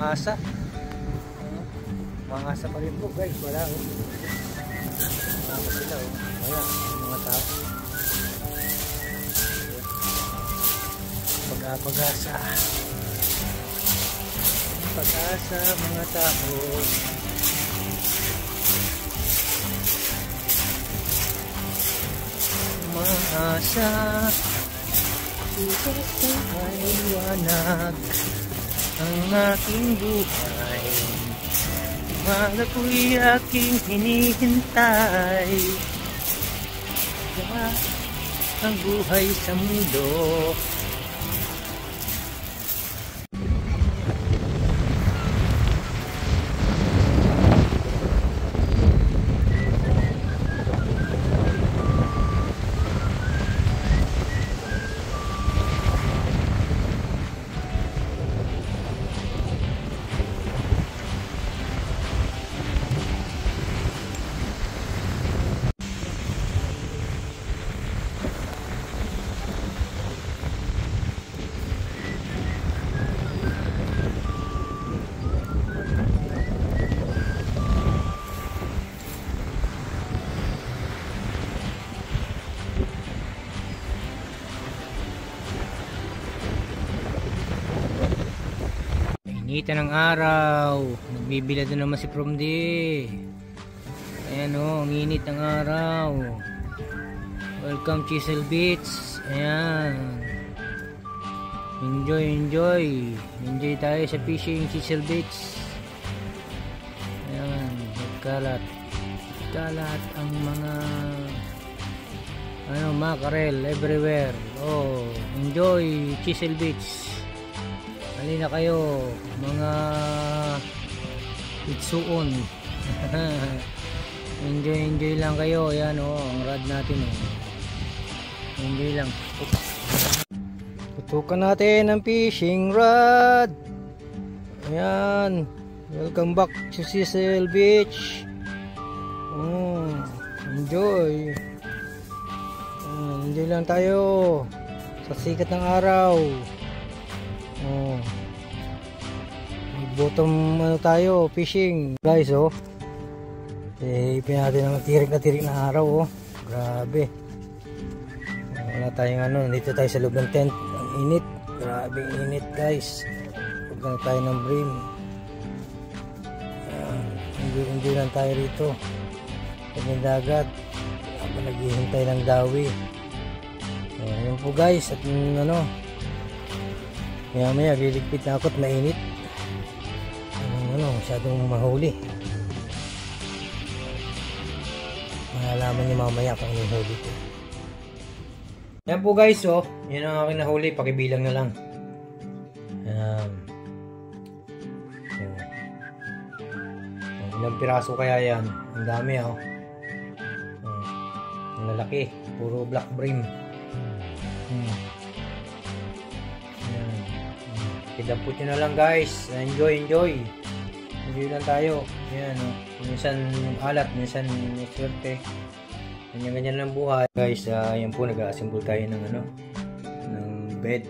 asa. Mga asa pa rin po guys, wala oh. Wala sila oh. Wala, mga tao. Pag-asa. Pag-asa mga tao. Umaasa sukat ng liwanag ang aking buhay. Umaga ko'y aking hinihintay. Kaya ang buhay sa mundo. Initan ng araw, nagbibilad na naman si Promdi. Ayan o, ang init ng araw. Welcome Chisel Beach. Ayan, enjoy tayo sa fishing Chisel Beach. Ayan, kalat ang mga mackerel everywhere. Oh, enjoy Chisel Beach. Halina kayo mga itsuon. enjoy lang kayo. Yan ang rod natin enjoy lang. Putukan natin ang fishing rod. Ayan, welcome back to Chisel Beach. Enjoy lang tayo sa sikat ng araw. Bottom tayo fishing guys ipin natin ang tirik na araw grabe. Wala tayong dito tayo sa loob ng tent. Ang init, grabe init guys. Huwag na tayo ng brim. Enjoy lang tayo rito sa dagat habang naghihintay ng dawi. Ayan po guys, at maya liligpit na ako at mainit. Masyadong mahuli. Malalaman niyo mamaya kung anong huli ko. Yan po guys yan ang aking nahuli. Pakibilang na lang. Ilang piraso kaya yan? Ang dami ang lalaki. Puro black brim. Kidampot nyo na lang guys. Enjoy lang tayo. Ayan minsan alat, minsan swerte. Ganyan lang buhay guys. Ayan po, nag-assemble tayo ng ng bed.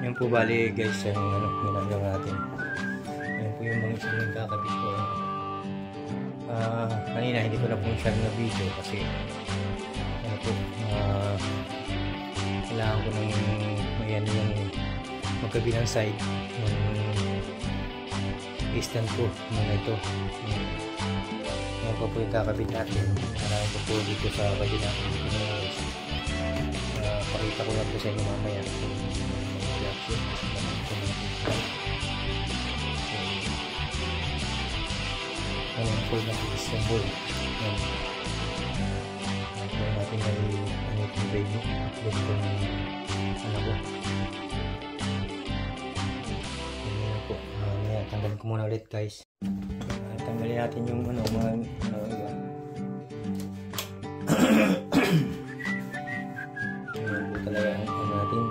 Ayan po bali guys yung ginagawa natin. Ayan po yung mga isang nagkakabit ko. Kanina hindi ko na pong share na video kasi kailangan ko ng ayan yung magkabilang side ng stand ko muna ito. Ayan pa po yung kakabit natin. Marami pa po dito sa kabila. Pakita ko lang po sa inyo mamaya kung reaction. Ayan po nag-assemble. Ayan natin yung baby. Ganito yung ko. Tanggalin ko muna ulit guys. Tanggalin natin yung mga iba. Ayan po talaga natin.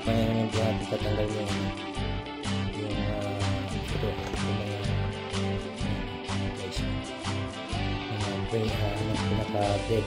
Ayan yung buhat itatanggal yung ito. Guys. pinaka-dead.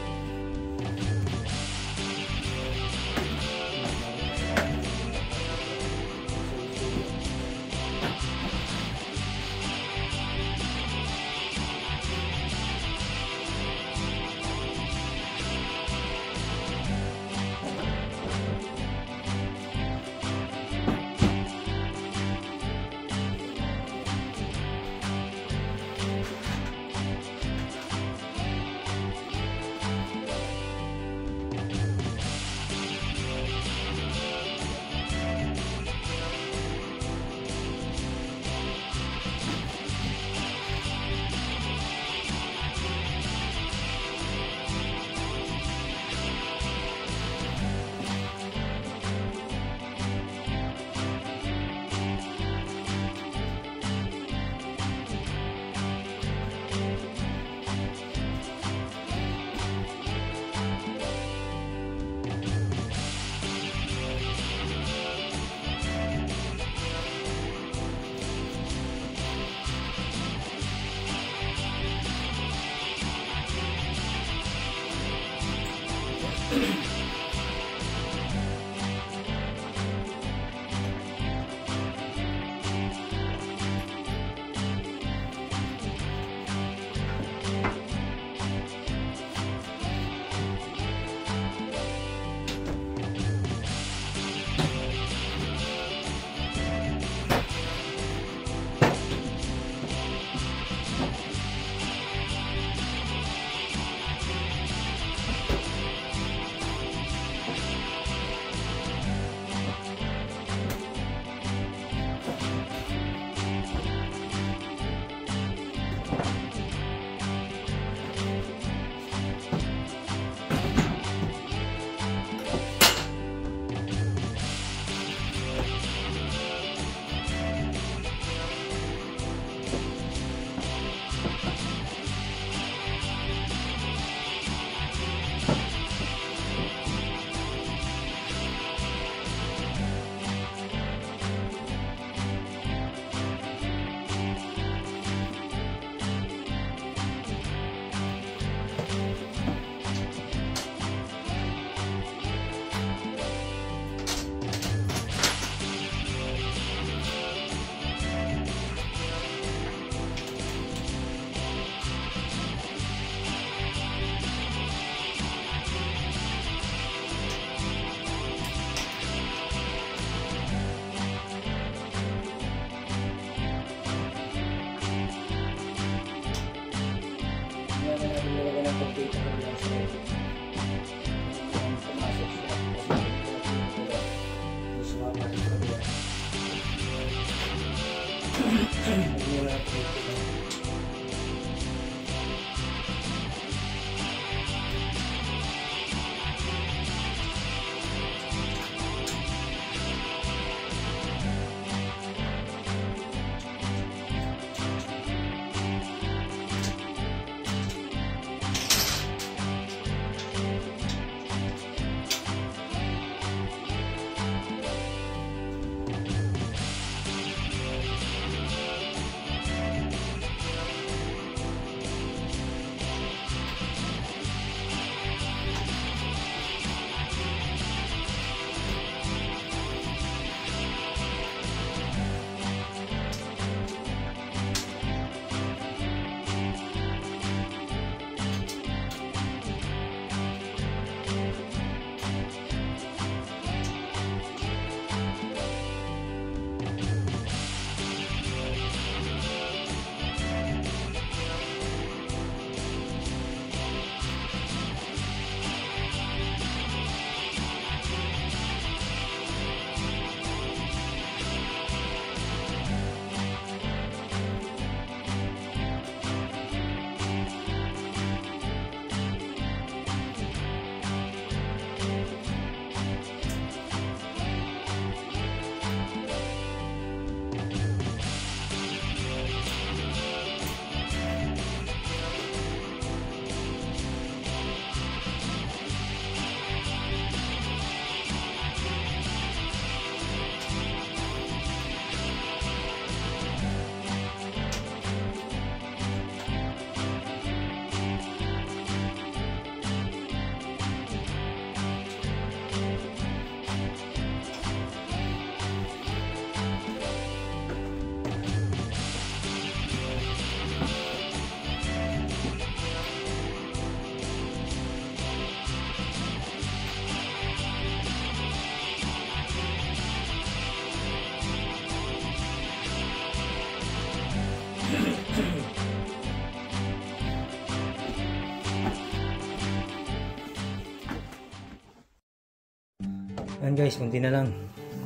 Yan guys, konti na lang.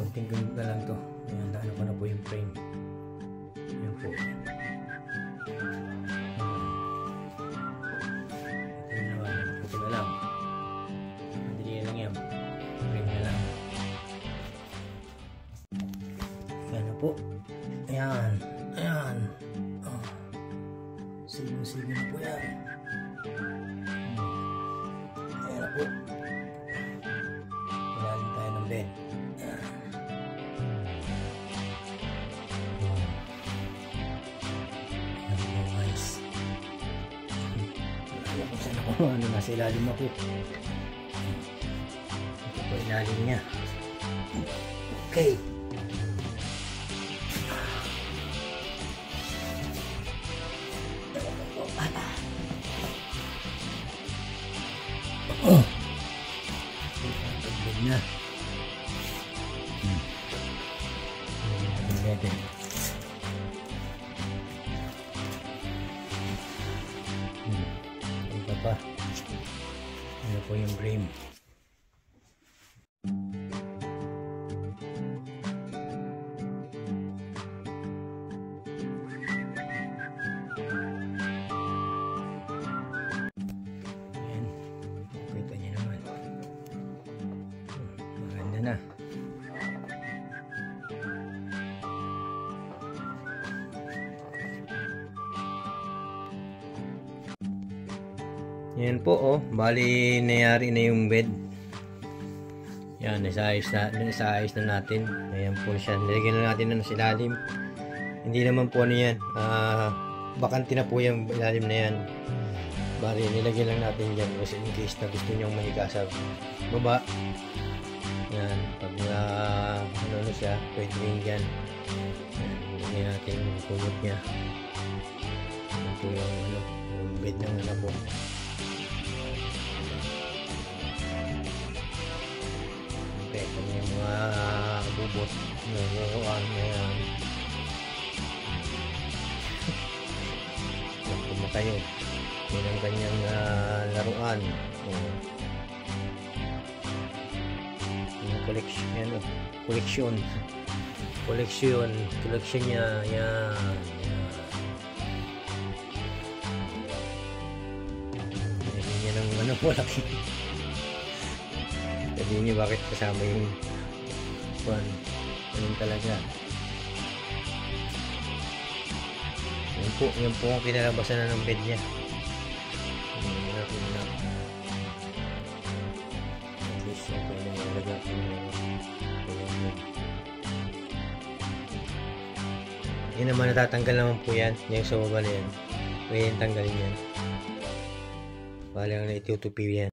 Konting gamit na lang to. Ayan, ano ko na po yung frame. Ayan po. Konti na lang. Madali lang yan. Frame na lang. Ayan na po. Ayan. Ayan. Oh. Sige na po yan. Ayan na po. Ilalim tayo ng bed. Ayan po guys. Wala kung saan ako. Ano, nasa ilalim ako. Ito po ilalim niya. Okay. Oh. Pagod na. Ito pa. Ano po yung frame. Na. Yan po oh, bali nangyari na yung bed. Yan, nasaayos na natin. Ayan po siya. Nilagyan na natin ng ilalim. Hindi naman po ano yan. Bakante na po yung ilalim na yan. Bali nilagyan lang natin yan kasi in case na gusto nyong mahiga sa baba. Yan, pag ano siya, pwede rin dyan. Yan natin yung kumot niya. Ito yung bed ng anak ko. Okay, kung yung mga bubot laruan na yan. Nagpuma kayo. Yan ang kanyang laruan. Collection niya. Yan. Hindi niya ng malaki. Sabi niya bakit kasama yung ganun talaga. Yan po ang kinalabasan na ng bed niya. Yan naman, natatanggal naman po yan. Yung sa baba na yan. Pwede tanggalin yan. Bali ang naitutupi yan.